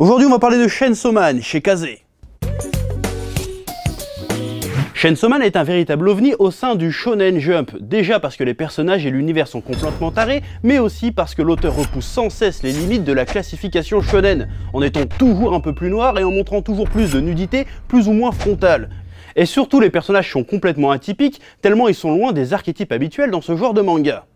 Aujourd'hui, on va parler de Chainsaw Man chez Kazé. Chainsaw Man est un véritable ovni au sein du Shonen Jump, déjà parce que les personnages et l'univers sont complètement tarés, mais aussi parce que l'auteur repousse sans cesse les limites de la classification shonen, en étant toujours un peu plus noir et en montrant toujours plus de nudité, plus ou moins frontale. Et surtout, les personnages sont complètement atypiques, tellement ils sont loin des archétypes habituels dans ce genre de manga.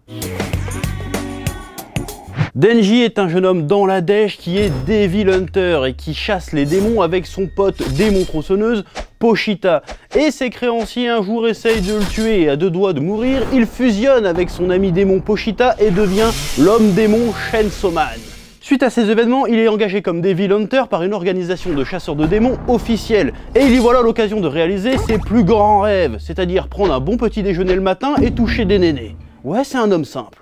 Denji est un jeune homme dans la dèche qui est Devil Hunter et qui chasse les démons avec son pote démon tronçonneuse Pochita. Et ses créanciers un jour essayent de le tuer et à deux doigts de mourir, il fusionne avec son ami démon Pochita et devient l'homme démon Chainsaw Man. Suite à ces événements, il est engagé comme Devil Hunter par une organisation de chasseurs de démons officielle. Et il y voit là l'occasion de réaliser ses plus grands rêves, c'est-à-dire prendre un bon petit déjeuner le matin et toucher des nénés. Ouais, c'est un homme simple.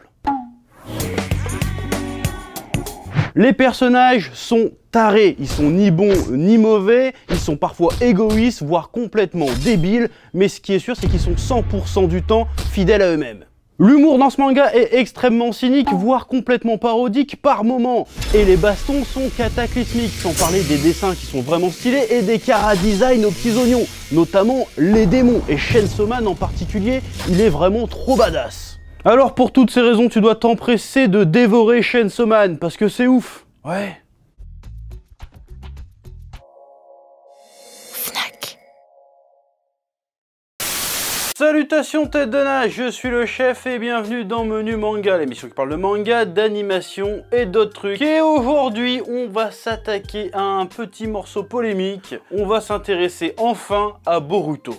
Les personnages sont tarés, ils sont ni bons ni mauvais, ils sont parfois égoïstes, voire complètement débiles, mais ce qui est sûr, c'est qu'ils sont 100% du temps fidèles à eux-mêmes. L'humour dans ce manga est extrêmement cynique, voire complètement parodique par moments, et les bastons sont cataclysmiques, sans parler des dessins qui sont vraiment stylés et des chara-design aux petits oignons, notamment les démons, et Chainsaw Man en particulier, il est vraiment trop badass. Alors pour toutes ces raisons, tu dois t'empresser de dévorer Chainsaw Man, parce que c'est ouf. Ouais. Fnac. Salutations tête de nage, je suis le chef et bienvenue dans Menu Manga, l'émission qui parle de manga, d'animation et d'autres trucs. Et aujourd'hui, on va s'attaquer à un petit morceau polémique. On va s'intéresser enfin à Boruto.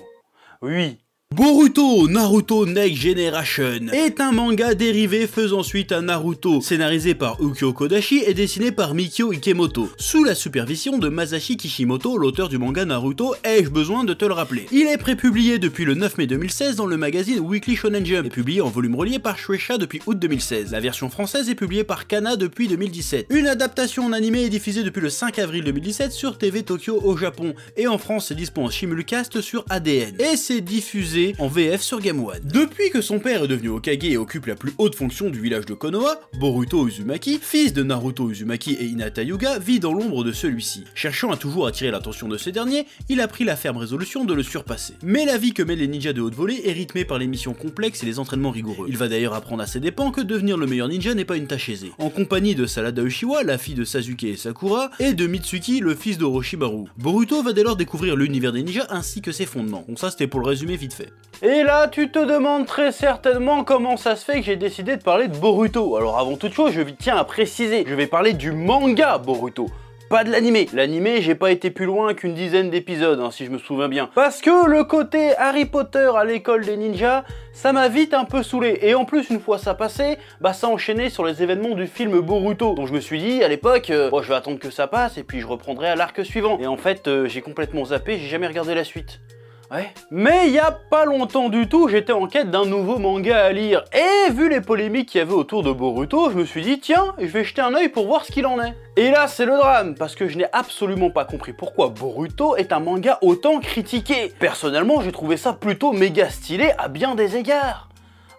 Oui. Boruto Naruto Next Generation est un manga dérivé faisant suite à Naruto, scénarisé par Ukyo Kodashi et dessiné par Mikio Ikemoto, sous la supervision de Masashi Kishimoto, l'auteur du manga Naruto, ai-je besoin de te le rappeler. Il est prépublié depuis le 9 mai 2016 dans le magazine Weekly Shonen Jump et publié en volume relié par Shueisha depuis août 2016. La version française est publiée par Kana depuis 2017. Une adaptation en animé est diffusée depuis le 5 avril 2017 sur TV Tokyo au Japon, et en France c'est dispo en simulcast sur ADN. Et c'est diffusé en VF sur Game One. Depuis que son père est devenu Hokage et occupe la plus haute fonction du village de Konoha, Boruto Uzumaki, fils de Naruto Uzumaki et Hinata Hyuga, vit dans l'ombre de celui-ci. Cherchant à toujours attirer l'attention de ces derniers, il a pris la ferme résolution de le surpasser. Mais la vie que mènent les ninjas de haute volée est rythmée par les missions complexes et les entraînements rigoureux. Il va d'ailleurs apprendre à ses dépens que devenir le meilleur ninja n'est pas une tâche aisée. En compagnie de Sarada Uchiwa, la fille de Sasuke et Sakura, et de Mitsuki, le fils d'Orochimaru. Boruto va dès lors découvrir l'univers des ninjas ainsi que ses fondements. Bon, ça c'était pour le résumé vite fait. Et là, tu te demandes très certainement comment ça se fait que j'ai décidé de parler de Boruto. Alors avant toute chose, je tiens à préciser, je vais parler du manga Boruto, pas de l'animé. L'animé, j'ai pas été plus loin qu'une dizaine d'épisodes, hein, si je me souviens bien. Parce que le côté Harry Potter à l'école des ninjas, ça m'a vite un peu saoulé. Et en plus, une fois ça passé, bah ça enchaînait sur les événements du film Boruto. Donc je me suis dit, à l'époque, bon, je vais attendre que ça passe et puis je reprendrai à l'arc suivant. Et en fait, j'ai complètement zappé, j'ai jamais regardé la suite. Ouais. Mais il y a pas longtemps du tout, j'étais en quête d'un nouveau manga à lire. Et vu les polémiques qu'il y avait autour de Boruto, je me suis dit, tiens, je vais jeter un œil pour voir ce qu'il en est. Et là, c'est le drame, parce que je n'ai absolument pas compris pourquoi Boruto est un manga autant critiqué. Personnellement, j'ai trouvé ça plutôt méga stylé à bien des égards.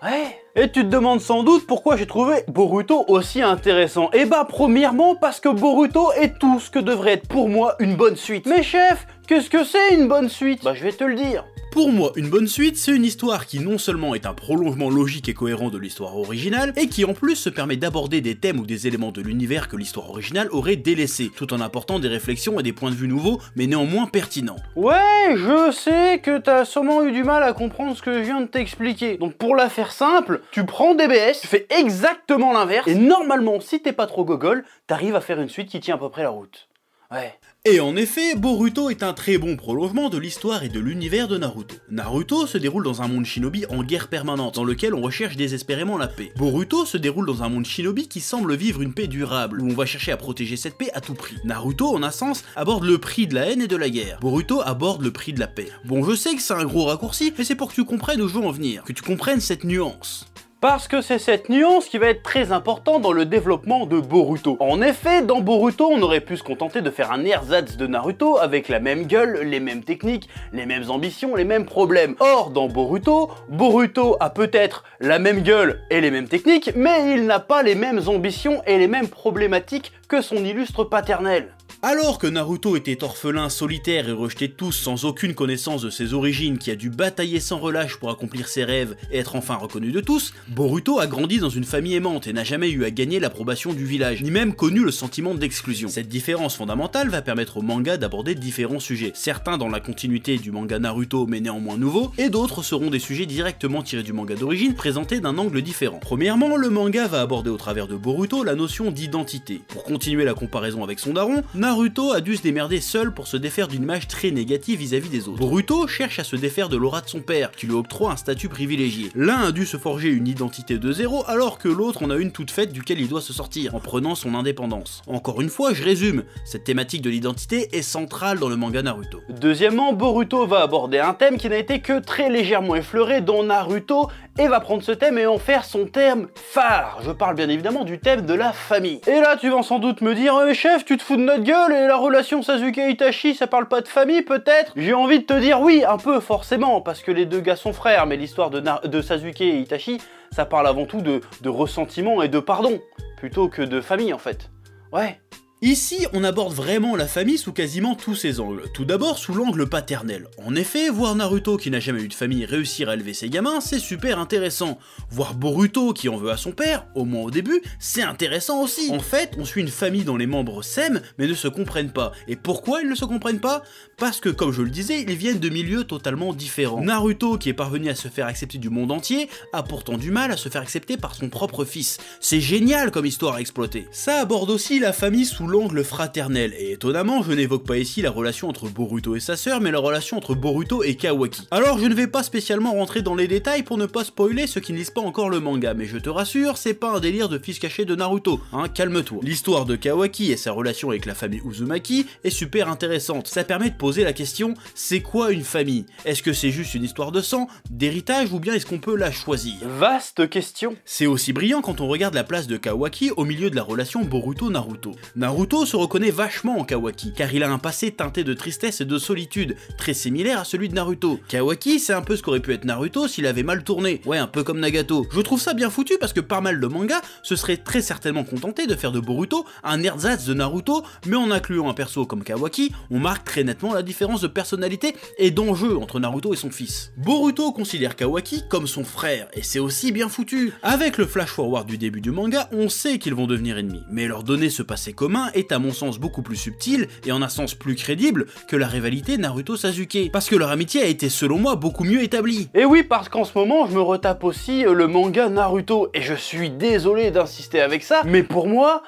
Ouais. Et tu te demandes sans doute pourquoi j'ai trouvé Boruto aussi intéressant. Et bah premièrement parce que Boruto est tout ce que devrait être pour moi une bonne suite. Mais chef, qu'est-ce que c'est une bonne suite? Bah je vais te le dire. Pour moi, une bonne suite, c'est une histoire qui non seulement est un prolongement logique et cohérent de l'histoire originale, et qui en plus se permet d'aborder des thèmes ou des éléments de l'univers que l'histoire originale aurait délaissés, tout en apportant des réflexions et des points de vue nouveaux, mais néanmoins pertinents. Ouais, je sais que t'as sûrement eu du mal à comprendre ce que je viens de t'expliquer. Donc pour la faire simple, tu prends DBS, tu fais exactement l'inverse, et normalement, si t'es pas trop gogol, t'arrives à faire une suite qui tient à peu près la route. Ouais. Et en effet, Boruto est un très bon prolongement de l'histoire et de l'univers de Naruto. Naruto se déroule dans un monde shinobi en guerre permanente, dans lequel on recherche désespérément la paix. Boruto se déroule dans un monde shinobi qui semble vivre une paix durable, où on va chercher à protéger cette paix à tout prix. Naruto, en un sens, aborde le prix de la haine et de la guerre. Boruto aborde le prix de la paix. Bon, je sais que c'est un gros raccourci, mais c'est pour que tu comprennes où je veux en venir, que tu comprennes cette nuance. Parce que c'est cette nuance qui va être très importante dans le développement de Boruto. En effet, dans Boruto, on aurait pu se contenter de faire un ersatz de Naruto avec la même gueule, les mêmes techniques, les mêmes ambitions, les mêmes problèmes. Or, dans Boruto, Boruto a peut-être la même gueule et les mêmes techniques, mais il n'a pas les mêmes ambitions et les mêmes problématiques que son illustre paternel. Alors que Naruto était orphelin, solitaire et rejeté de tous sans aucune connaissance de ses origines, qui a dû batailler sans relâche pour accomplir ses rêves et être enfin reconnu de tous, Boruto a grandi dans une famille aimante et n'a jamais eu à gagner l'approbation du village, ni même connu le sentiment d'exclusion. Cette différence fondamentale va permettre au manga d'aborder différents sujets, certains dans la continuité du manga Naruto mais néanmoins nouveaux, et d'autres seront des sujets directement tirés du manga d'origine présentés d'un angle différent. Premièrement, le manga va aborder au travers de Boruto la notion d'identité. Pour continuer la comparaison avec son daron, Naruto a dû se démerder seul pour se défaire d'une image très négative vis-à-vis des autres. Boruto cherche à se défaire de l'aura de son père, qui lui octroie un statut privilégié. L'un a dû se forger une identité de zéro, alors que l'autre en a une toute faite duquel il doit se sortir, en prenant son indépendance. Encore une fois, je résume, cette thématique de l'identité est centrale dans le manga Naruto. Deuxièmement, Boruto va aborder un thème qui n'a été que très légèrement effleuré dans Naruto, et va prendre ce thème et en faire son thème phare. Je parle bien évidemment du thème de la famille. Et là, tu vas sans doute me dire, chef, tu te fous de notre gueule et la relation Sasuke-Itachi, ça parle pas de famille peut-être? J'ai envie de te dire oui, un peu forcément, parce que les deux gars sont frères, mais l'histoire de Sasuke et Itachi, ça parle avant tout de ressentiment et de pardon, plutôt que de famille en fait. Ouais. Ici, on aborde vraiment la famille sous quasiment tous ses angles. Tout d'abord sous l'angle paternel. En effet, voir Naruto qui n'a jamais eu de famille réussir à élever ses gamins, c'est super intéressant. Voir Boruto qui en veut à son père, au moins au début, c'est intéressant aussi. En fait, on suit une famille dont les membres s'aiment mais ne se comprennent pas. Et pourquoi ils ne se comprennent pas? Parce que, comme je le disais, ils viennent de milieux totalement différents. Naruto, qui est parvenu à se faire accepter du monde entier, a pourtant du mal à se faire accepter par son propre fils. C'est génial comme histoire à exploiter. Ça aborde aussi la famille sous l'angle fraternel, et étonnamment, je n'évoque pas ici la relation entre Boruto et sa sœur, mais la relation entre Boruto et Kawaki. Alors je ne vais pas spécialement rentrer dans les détails pour ne pas spoiler ceux qui ne lisent pas encore le manga, mais je te rassure, c'est pas un délire de fils caché de Naruto, hein, calme-toi. L'histoire de Kawaki et sa relation avec la famille Uzumaki est super intéressante. Ça permet de poser la question, c'est quoi une famille? Est-ce que c'est juste une histoire de sang, d'héritage, ou bien est-ce qu'on peut la choisir? Vaste question. C'est aussi brillant quand on regarde la place de Kawaki au milieu de la relation Boruto-Naruto. Naruto se reconnaît vachement en Kawaki, car il a un passé teinté de tristesse et de solitude, très similaire à celui de Naruto. Kawaki, c'est un peu ce qu'aurait pu être Naruto s'il avait mal tourné, ouais, un peu comme Nagato. Je trouve ça bien foutu parce que pas mal de mangas se seraient très certainement contentés de faire de Boruto un ersatz de Naruto, mais en incluant un perso comme Kawaki, on marque très nettement la différence de personnalité et d'enjeu entre Naruto et son fils. Boruto considère Kawaki comme son frère, et c'est aussi bien foutu. Avec le flash forward du début du manga, on sait qu'ils vont devenir ennemis, mais leur donner ce passé commun est à mon sens beaucoup plus subtil et en un sens plus crédible que la rivalité Naruto-Sasuke, parce que leur amitié a été selon moi beaucoup mieux établie. Et oui, parce qu'en ce moment je me retape aussi le manga Naruto, et je suis désolé d'insister avec ça, mais pour moi,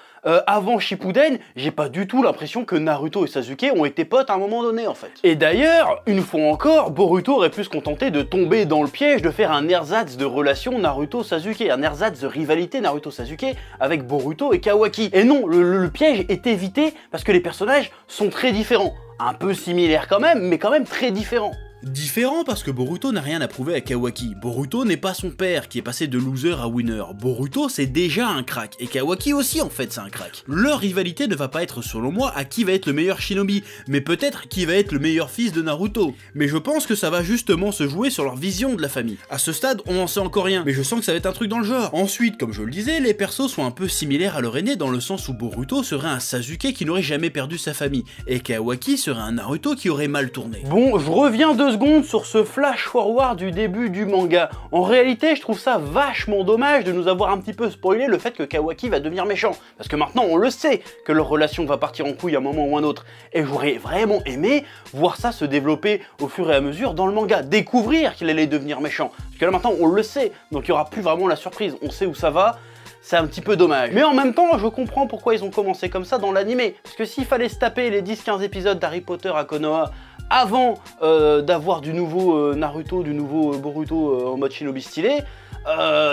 avant Shippuden, j'ai pas du tout l'impression que Naruto et Sasuke ont été potes à un moment donné en fait. Et d'ailleurs, une fois encore, Boruto aurait pu se contenter de tomber dans le piège de faire un ersatz de relation Naruto-Sasuke, un ersatz de rivalité Naruto-Sasuke avec Boruto et Kawaki. Et non, le piège est évité parce que les personnages sont très différents. Un peu similaires quand même, mais quand même très différents. Différent parce que Boruto n'a rien à prouver à Kawaki. Boruto n'est pas son père qui est passé de loser à winner. Boruto c'est déjà un crack, et Kawaki aussi en fait c'est un crack. Leur rivalité ne va pas être selon moi à qui va être le meilleur shinobi, mais peut-être qui va être le meilleur fils de Naruto. Mais je pense que ça va justement se jouer sur leur vision de la famille. À ce stade on n'en sait encore rien, mais je sens que ça va être un truc dans le genre. Ensuite, comme je le disais, les persos sont un peu similaires à leur aîné dans le sens où Boruto serait un Sasuke qui n'aurait jamais perdu sa famille, et Kawaki serait un Naruto qui aurait mal tourné. Bon, je reviens 2 secondes sur ce flash forward du début du manga. En réalité, je trouve ça vachement dommage de nous avoir un petit peu spoilé le fait que Kawaki va devenir méchant. Parce que maintenant, on le sait que leur relation va partir en couille à un moment ou un autre. Et j'aurais vraiment aimé voir ça se développer au fur et à mesure dans le manga. Découvrir qu'il allait devenir méchant. Parce que là, maintenant, on le sait. Donc, il n'y aura plus vraiment la surprise. On sait où ça va. C'est un petit peu dommage. Mais en même temps, je comprends pourquoi ils ont commencé comme ça dans l'animé. Parce que s'il fallait se taper les 10-15 épisodes d'Harry Potter à Konoha avant d'avoir du nouveau Naruto, du nouveau Boruto en mode shinobi stylé,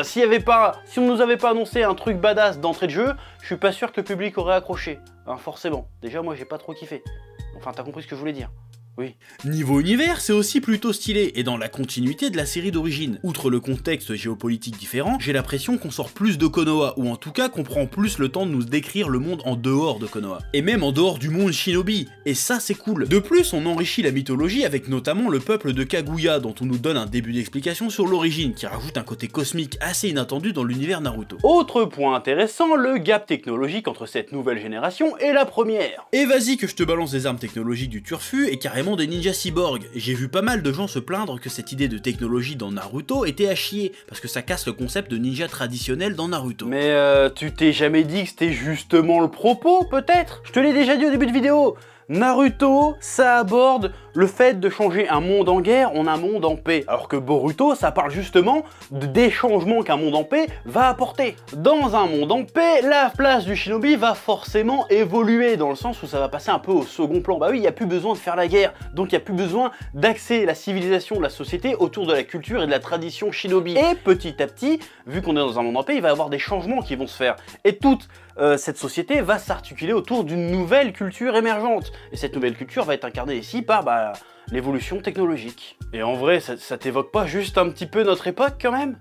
si on nous avait pas annoncé un truc badass d'entrée de jeu, je suis pas sûr que le public aurait accroché. Hein, forcément. Déjà, moi, j'ai pas trop kiffé. Enfin, t'as compris ce que je voulais dire. Oui. Niveau univers, c'est aussi plutôt stylé, et dans la continuité de la série d'origine. Outre le contexte géopolitique différent, j'ai l'impression qu'on sort plus de Konoha, ou en tout cas qu'on prend plus le temps de nous décrire le monde en dehors de Konoha. Et même en dehors du monde shinobi, et ça c'est cool. De plus, on enrichit la mythologie avec notamment le peuple de Kaguya, dont on nous donne un début d'explication sur l'origine, qui rajoute un côté cosmique assez inattendu dans l'univers Naruto. Autre point intéressant, le gap technologique entre cette nouvelle génération et la première. Et vas-y que je te balance des armes technologiques du turfu et carrément des ninjas cyborgs. J'ai vu pas mal de gens se plaindre que cette idée de technologie dans Naruto était à chier, parce que ça casse le concept de ninja traditionnel dans Naruto. Mais tu t'es jamais dit que c'était justement le propos, peut-être? Je te l'ai déjà dit au début de vidéo. Naruto, ça aborde le fait de changer un monde en guerre en un monde en paix, alors que Boruto, ça parle justement des changements qu'un monde en paix va apporter. Dans un monde en paix, la place du shinobi va forcément évoluer, dans le sens où ça va passer un peu au second plan. Bah oui, il n'y a plus besoin de faire la guerre, donc il n'y a plus besoin d'axer la civilisation de la société autour de la culture et de la tradition shinobi. Et petit à petit, vu qu'on est dans un monde en paix, il va y avoir des changements qui vont se faire. Et toute cette société va s'articuler autour d'une nouvelle culture émergente. Et cette nouvelle culture va être incarnée ici par l'évolution technologique. Et en vrai, ça t'évoque pas juste un petit peu notre époque quand même?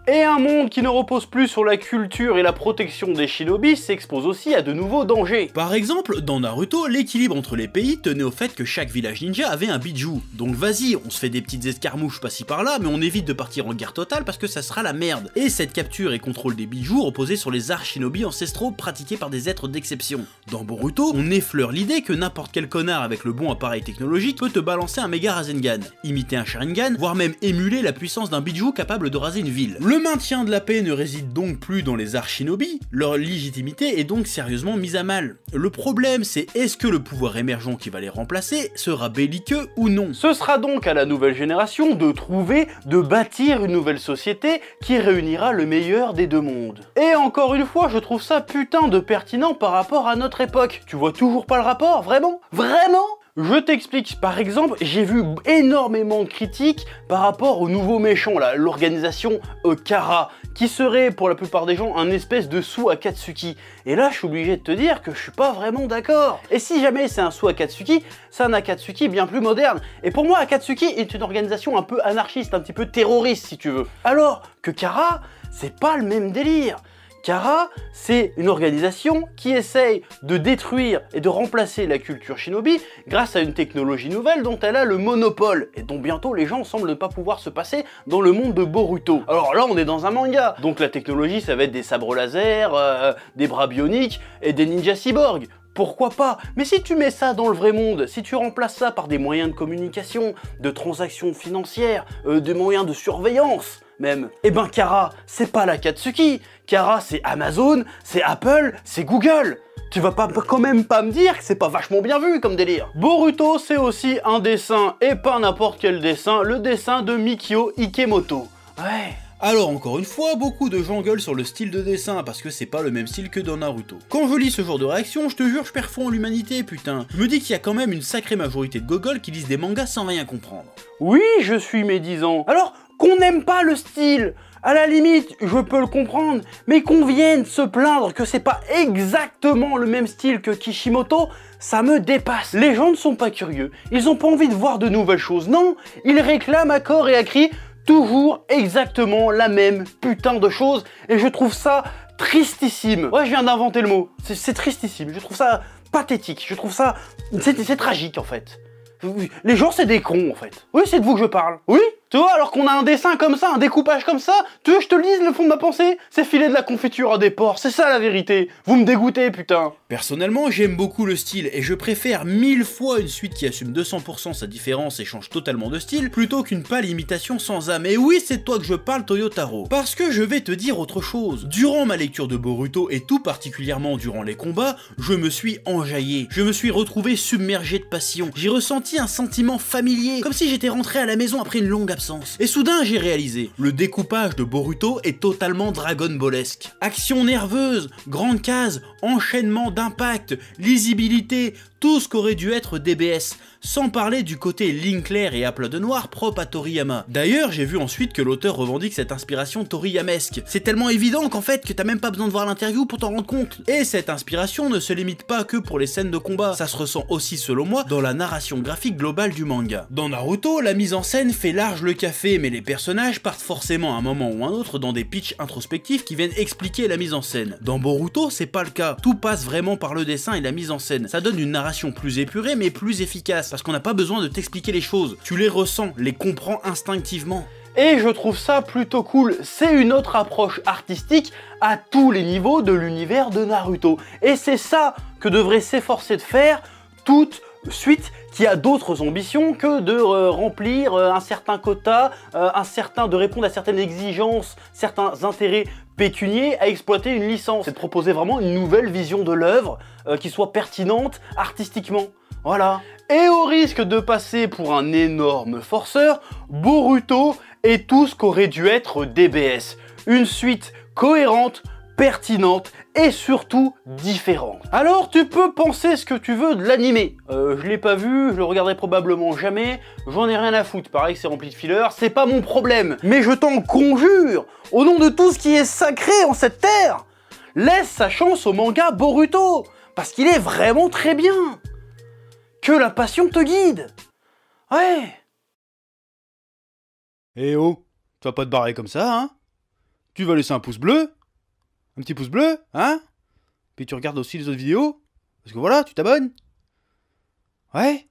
Et un monde qui ne repose plus sur la culture et la protection des shinobi s'expose aussi à de nouveaux dangers. Par exemple, dans Naruto, l'équilibre entre les pays tenait au fait que chaque village ninja avait un bijou. Donc vas-y, on se fait des petites escarmouches par-ci par-là, mais on évite de partir en guerre totale parce que ça sera la merde. Et cette capture et contrôle des bijoux reposait sur les arts shinobi ancestraux pratiqués par des êtres d'exception. Dans Boruto, on effleure l'idée que n'importe quel connard avec le bon appareil technologique peut te balancer un méga Rasengan, imiter un Sharingan, voire même émuler la puissance d'un bijou capable de raser une ville. Le maintien de la paix ne réside donc plus dans les arts shinobi, leur légitimité est donc sérieusement mise à mal. Le problème c'est est-ce que le pouvoir émergent qui va les remplacer sera belliqueux ou non? Ce sera donc à la nouvelle génération de bâtir une nouvelle société qui réunira le meilleur des deux mondes. Et encore une fois, je trouve ça putain de pertinent par rapport à notre époque. Tu vois toujours pas le rapport, vraiment? Vraiment? Je t'explique, par exemple, j'ai vu énormément de critiques par rapport au nouveau méchant, là, l'organisation Kara, qui serait pour la plupart des gens un espèce de sous-Akatsuki. Et là, je suis obligé de te dire que je suis pas vraiment d'accord. Et si jamais c'est un sous-Akatsuki, c'est un Akatsuki bien plus moderne. Et pour moi, Akatsuki est une organisation un peu anarchiste, un petit peu terroriste si tu veux. Alors que Kara, c'est pas le même délire. Kara, c'est une organisation qui essaye de détruire et de remplacer la culture shinobi grâce à une technologie nouvelle dont elle a le monopole et dont bientôt les gens semblent ne pas pouvoir se passer dans le monde de Boruto. Alors là, on est dans un manga, donc la technologie, ça va être des sabres laser, des bras bioniques et des ninjas cyborgs. Pourquoi pas? Mais si tu mets ça dans le vrai monde, si tu remplaces ça par des moyens de communication, de transactions financières, des moyens de surveillance même, eh ben Kara, c'est pas l'Akatsuki. Kara, c'est Amazon, c'est Apple, c'est Google. Tu vas quand même pas me dire que c'est pas vachement bien vu comme délire. Boruto, c'est aussi un dessin, et pas n'importe quel dessin, le dessin de Mikio Ikemoto. Ouais. Alors encore une fois, beaucoup de gens gueulent sur le style de dessin parce que c'est pas le même style que dans Naruto. Quand je lis ce genre de réaction, je te jure, je perds foi en l'humanité, putain. Je me dis qu'il y a quand même une sacrée majorité de gogols qui lisent des mangas sans rien comprendre. Oui, je suis médisant. Alors, qu'on n'aime pas le style, à la limite, je peux le comprendre, mais qu'on vienne se plaindre que c'est pas exactement le même style que Kishimoto, ça me dépasse. Les gens ne sont pas curieux, ils ont pas envie de voir de nouvelles choses, non, ils réclament à corps et à cri toujours exactement la même putain de choses, et je trouve ça tristissime. Ouais, je viens d'inventer le mot, c'est tristissime, je trouve ça pathétique, je trouve ça... c'est tragique en fait. Les gens c'est des cons en fait. Oui, c'est de vous que je parle. Oui. Tu vois, alors qu'on a un dessin comme ça, un découpage comme ça, tu veux que je te lise le fond de ma pensée? C'est filer de la confiture à des porcs, c'est ça la vérité. Vous me dégoûtez, putain. Personnellement, j'aime beaucoup le style, et je préfère 1000 fois une suite qui assume 200% sa différence et change totalement de style, plutôt qu'une pâle imitation sans âme. Et oui, c'est de toi que je parle, Toyotaro. Parce que je vais te dire autre chose. Durant ma lecture de Boruto, et tout particulièrement durant les combats, je me suis enjaillé. Je me suis retrouvé submergé de passion. J'ai ressenti un sentiment familier, comme si j'étais rentré à la maison après une longue absence. absence. Et soudain j'ai réalisé, le découpage de Boruto est totalement Dragon Ballesque. Action nerveuse, grande case, enchaînement d'impact, lisibilité, tout ce qu'aurait dû être DBS, sans parler du côté ligne claire et à plat de noir propre à Toriyama. D'ailleurs, j'ai vu ensuite que l'auteur revendique cette inspiration toriyamesque. C'est tellement évident qu'en fait que t'as même pas besoin de voir l'interview pour t'en rendre compte. Et cette inspiration ne se limite pas que pour les scènes de combat, ça se ressent aussi selon moi dans la narration graphique globale du manga. Dans Naruto, la mise en scène fait large le café, mais les personnages partent forcément à un moment ou un autre dans des pitchs introspectifs qui viennent expliquer la mise en scène. Dans Boruto, c'est pas le cas, tout passe vraiment par le dessin et la mise en scène. Ça donne une narration plus épurée mais plus efficace, parce qu'on n'a pas besoin de t'expliquer les choses, tu les ressens, les comprends instinctivement. Et je trouve ça plutôt cool, c'est une autre approche artistique à tous les niveaux de l'univers de Naruto. Et c'est ça que devrait s'efforcer de faire toute suite qui a d'autres ambitions que de remplir un certain quota, de répondre à certaines exigences, certains intérêts pécuniers à exploiter une licence. C'est de proposer vraiment une nouvelle vision de l'œuvre qui soit pertinente artistiquement. Voilà. Et au risque de passer pour un énorme forceur, Boruto est tout ce qu'aurait dû être DBS. Une suite cohérente, pertinente et surtout différente. Alors tu peux penser ce que tu veux de l'animé. Je l'ai pas vu, je le regarderai probablement jamais, j'en ai rien à foutre, pareil que c'est rempli de fillers, c'est pas mon problème. Mais je t'en conjure, au nom de tout ce qui est sacré en cette terre, laisse sa chance au manga Boruto, parce qu'il est vraiment très bien. Que la passion te guide. Ouais. Eh oh, tu vas pas te barrer comme ça, hein? Tu vas laisser un pouce bleu? Un petit pouce bleu, hein? Puis tu regardes aussi les autres vidéos? Parce que voilà, tu t'abonnes? Ouais?